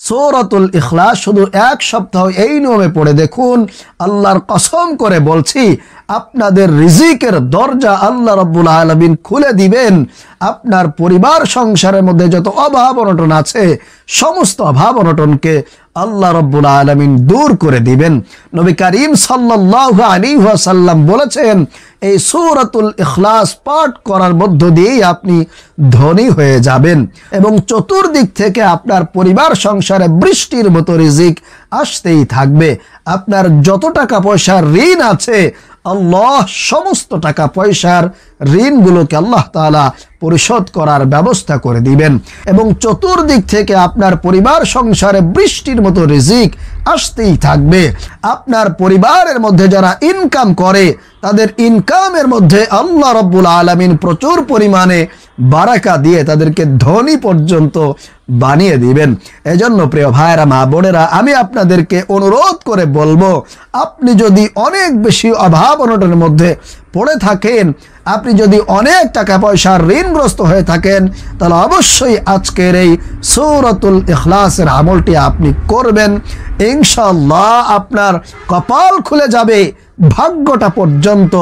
সূরাতুল ইখলাস শুধু এক সপ্তাহ এই নিয়মে পড়ে দেখুন, আল্লাহর কসম করে বলছি আপনাদের রিজিকের দরজা আল্লাহ রাব্বুল আলামিন খুলে দিবেন। আপনার পরিবার সংসারের মধ্যে যত অভাব অনটন আছে সমস্ত অভাব অনটনকে আল্লাহ রাব্বুল আলামিন দূর করে দিবেন। নবী করিম সাল্লাল্লাহু আলাইহি ওয়াসাল্লাম বলেছেন এই সূরাতুল ইখলাস পাঠ করার মধ্য দিয়েই আপনি ধনী হয়ে যাবেন এবং চতুর্দিক থেকে আপনার পরিবার সংসারে বৃষ্টির মতো রিজিক আসতেই থাকবে। আপনার যত টাকা পয়সার ঋণ আছে আল্লাহ সমস্ত টাকা পয়সার ঋণগুলোকে আল্লাহ তাআলা পরিশোধ করার ব্যবস্থা করে দিবেন এবং চতুর্দিক থেকে আপনার পরিবার সংসারে বৃষ্টির মতো রিজিক আসতেই থাকবে। আপনার পরিবারের মধ্যে যারা ইনকাম করে তাদের ইনকামের মধ্যে আল্লাহ রাব্বুল আলামিন প্রচুর পরিমাণে বারাকা দিয়ে তাদেরকে ধনী পর্যন্ত বানিয়ে দিবেন। এজন্য প্রিয় ভাইরা মা বোনেরা, আমি আপনাদেরকে অনুরোধ করে বলবো, আপনি যদি অনেক বেশি অভাব অনটনের মধ্যে পড়ে থাকেন, আপনি যদি অনেক টাকা পয়সার ঋণগ্রস্ত হয়ে থাকেন, তাহলে অবশ্যই আজকের এই সূরাতুল ইখলাসের আমলটি আপনি করবেন। ইনশাআল্লাহ আপনার কপাল খুলে যাবে, ভাগ্যটা পর্যন্ত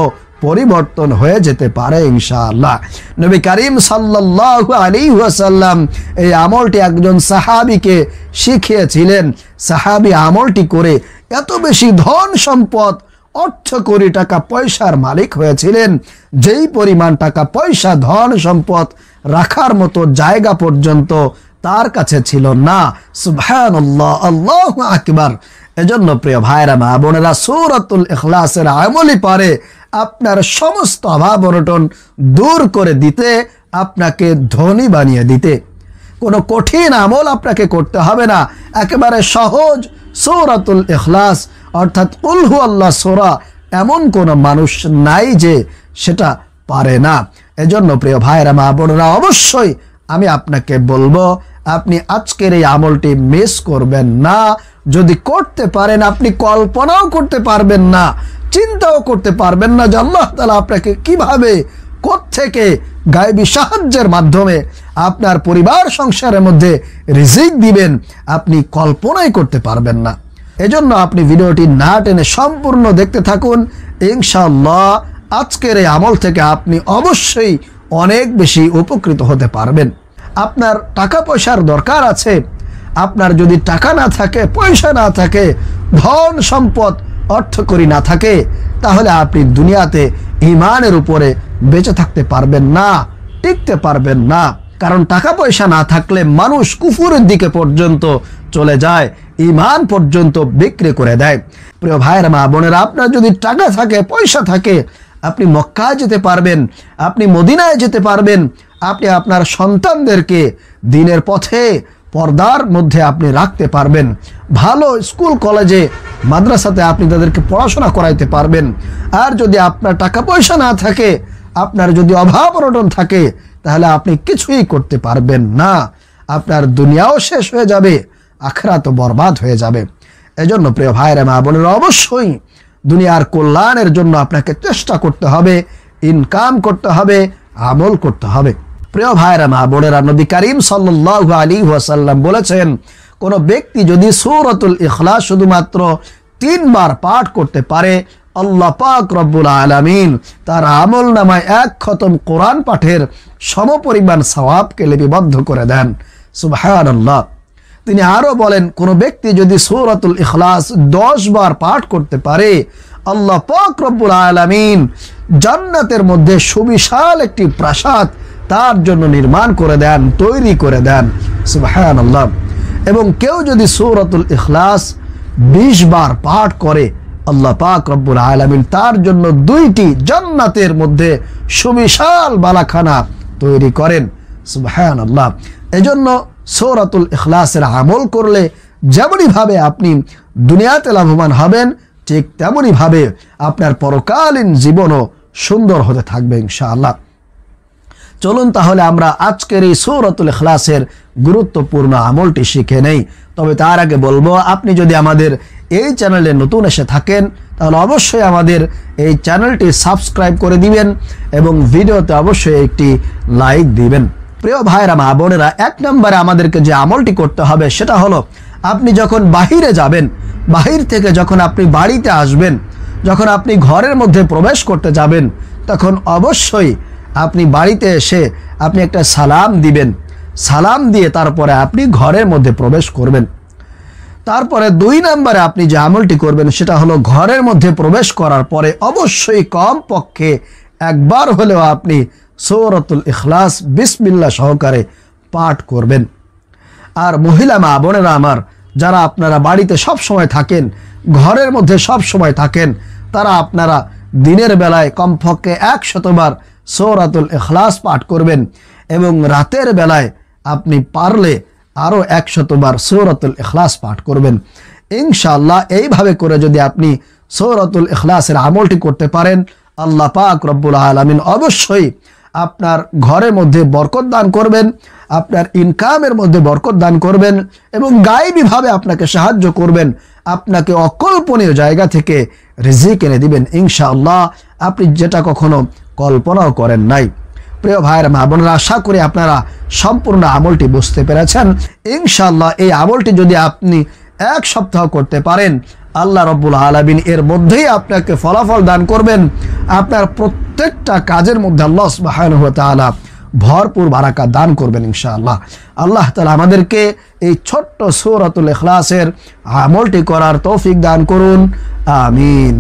পরিবর্তন হয়ে যেতে পারে ইনশাআল্লাহ। নবী করিম সাল্লাল্লাহু আলাইহি ওয়াসাল্লাম এই আমলটি একজন সাহাবীকে শিখিয়েছিলেন। সাহাবী আমলটি করে এত বেশি ধন সম্পদ অর্থ কোটি টাকা পয়সার মালিক হয়েছিলেন, যেই পরিমাণ টাকা পয়সা ধন সম্পদ রাখার মতো জায়গা পর্যন্ত তার কাছে ছিল না। সুবহানাল্লাহ, আল্লাহু আকবার। এজন্য প্রিয় ভাইরা মা বোনেরা, সূরাতুল ইখলাসের আমলই পারে আপনার সমস্ত অভাব অনটন দূর করে দিতে, আপনাকে ধনী বানিয়ে দিতে। কোনো কঠিন আমল আপনাকে করতে হবে না, একেবারে সহজ সূরাতুল ইখলাস অর্থাৎ কুল হুয়াল্লাহ সূরা এমন কোনো মানুষ নাই যে সেটা পারে না। এজন্য প্রিয় ভাইরা মা বোনেরা, অবশ্যই আমি আপনাকে বলবো আপনি আজকের এই আমলটি মিস করবেন না। যদি করতে পারেন, আপনি কল্পনাও করতে পারবেন না, চিন্তাও করতে পারবেন না যে আল্লাহ তাআলা আপনাকে কিভাবে কোত্থেকে গায়েবী সাহায্যের মাধ্যমে আপনার পরিবার সংসারের মধ্যে রিজিক দিবেন, আপনি কল্পনাই করতে পারবেন না। এজন্য আপনি ভিডিওটি না টেনে সম্পূর্ণ দেখতে থাকুন। ইনশাআল্লাহ আজকের এই আমল থেকে আপনি অবশ্যই অনেক বেশি উপকৃত হতে পারবেন। আপনার টাকা পয়সার দরকার আছে, আপনার যদি টাকা না থাকে, পয়সা না থাকে, ধন সম্পদ অর্থকড়ি না থাকে, তাহলে আপনি দুনিয়াতে ঈমানের উপরে বেঁচে থাকতে পারবেন না, টিকতে পারবেন না। কারণ টাকা পয়সা না থাকলে মানুষ কুফুরের দিকে পর্যন্ত চলে যায়, ঈমান পর্যন্ত বিক্রি করে দেয়। প্রিয় ভাইয়েরা মা বোনেরা, আপনার যদি টাকা থাকে, পয়সা থাকে, আপনি মক্কায় যেতে পারবেন, আপনি মদিনায় যেতে পারবেন, আপনি আপনার সন্তানদেরকে দ্বীনের পথে পর্দার মধ্যে আপনি রাখতে পারবেন, ভালো স্কুল কলেজে মাদ্রাসাতে আপনি তাদেরকে পড়াশোনা করাইতে পারবেন। আর যদি আপনার টাকা পয়সা না থাকে, আপনার যদি অভাব অনটন থাকে, তাহলে আপনি কিছুই করতে পারবেন না। আপনার দুনিয়াও শেষ হয়ে যাবে, আখিরাতও বরবাদ হয়ে যাবে। এজন্য প্রিয় ভাইরা মা বোনেরা, অবশ্যই দুনিয়ার কল্যাণের জন্য আপনাকে চেষ্টা করতে হবে, ইনকাম করতে হবে, আমল করতে হবে। প্রিয় ভাইরা মা বোনেরা, নবী করিম সাল্লাল্লাহু আলাইহি ওয়াসাল্লাম বলেছেন, কোন ব্যক্তি যদি সূরাতুল ইখলাস শুধুমাত্র 3 বার পাঠ করতে পারে, আল্লাহ পাক রব্বুল আলামিন তার আমল নামায় 1 খতম কোরআন পাঠের সমপরিমাণ সওয়াবকে লিপিবদ্ধ করে দেন। সুবহানাল্লাহ। তিনি আরো বলেন, কোন ব্যক্তি যদি সূরাতুল ইখলাস 10 বার পাঠ করতে পারে, আল্লাহ পাক রব্বুল আলামিন জান্নাতের মধ্যে সুবিশাল একটি প্রাসাদ তার জন্য নির্মাণ করে দেন, তৈরি করে দেন। সুবহানাল্লাহ। এবং কেউ যদি সূরাতুল ইখলাস 20 বার পাঠ করে, আল্লাহ পাক রব্বুল আলামিন তার জন্য 2টি জান্নাতের মধ্যে সুবিশাল বালাখানা তৈরি করেন। সুবহানাল্লাহ। এজন্য সূরাতুল ইখলাসের আমল করলে যেমনই ভাবে আপনি দুনিয়াতে লাভবান হবেন, ঠিক তেমনই ভাবে আপনার পরকালীন জীবনও সুন্দর হতে থাকবে ইনশাআল্লাহ। চলুন তাহলে আমরা আজকের এই সূরাতুল ইখলাসের গুরুত্বপূর্ণ আমলটি শিখে নেই। তবে তার আগে বলবো, আপনি যদি আমাদের এই চ্যানেলে নতুন এসে থাকেন, তাহলে অবশ্যই আমাদের এই চ্যানেলটি সাবস্ক্রাইব করে দিবেন এবং ভিডিওতে অবশ্যই একটি লাইক দিবেন। প্রিয় ভাইরা মা বোনেরা, 1 নম্বরে আমাদেরকে যে আমলটি করতে হবে সেটা হলো আপনি যখন বাহিরে যাবেন, বাহির থেকে যখন আপনি বাড়িতে আসবেন, যখন আপনি ঘরের মধ্যে প্রবেশ করতে যাবেন, তখন অবশ্যই আপনি বাড়িতে এসে আপনি একটা সালাম দিবেন। সালাম দিয়ে তারপরে আপনি ঘরের মধ্যে প্রবেশ করবেন। তারপরে 2 নম্বরে আপনি যে আমলটি করবেন সেটা হলো ঘরের মধ্যে প্রবেশ করার পরে অবশ্যই কমপক্ষে একবার হলেও আপনি সূরাতুল ইখলাস বিসমিল্লাহ সহকারে পাঠ করবেন। আর মহিলা মা বোনেরা আমার, যারা আপনারা বাড়িতে সব সময় থাকেন, ঘরের মধ্যে সব সময় থাকেন, তারা আপনারা দিনের বেলায় কমপক্ষে 100 বার সূরাতুল ইখলাস পাঠ করবেন এবং রাতের বেলায় আপনি পারলে আরও 100 বার সূরাতুল ইখলাস পাঠ করবেন। ইনশাআল্লাহ এইভাবে করে যদি আপনি সূরাতুল ইখলাসের আমলটি করতে পারেন, আল্লাহ পাক রব্বুল আলামিন অবশ্যই আপনার ঘরের মধ্যে বরকত দান করবেন, আপনার ইনকামের মধ্যে বরকত দান করবেন এবং গায়েবীভাবে আপনাকে সাহায্য করবেন, আপনাকে অকল্পনীয় জায়গা থেকে রিজিক এনে দিবেন ইনশাআল্লাহ, আপনি যেটা কখনো কল্পনাও করেন নাই। প্রিয় ভাইয়ের মা বোনেরা, আশা করি আপনারা সম্পূর্ণ আমলটি বুঝতে পেরেছেন। ইনশাআল্লাহ এই আমলটি যদি আপনি 1 সপ্তাহ করতে পারেন, আল্লাহ রব্বুল আলামিন এর মধ্যেই আপনাকে ফলাফল দান করবেন। আপনার প্রত্যেকটা কাজের মধ্যে আল্লাহ সুবহানাহু ওয়া তাআলা ভরপুর বারাকা দান করবেন ইনশাআল্লাহ। আল্লাহ তাআলা আমাদেরকে এই ছোট্ট সূরাতুল ইখলাসের আমলটি করার তৌফিক দান করুন। আমিন।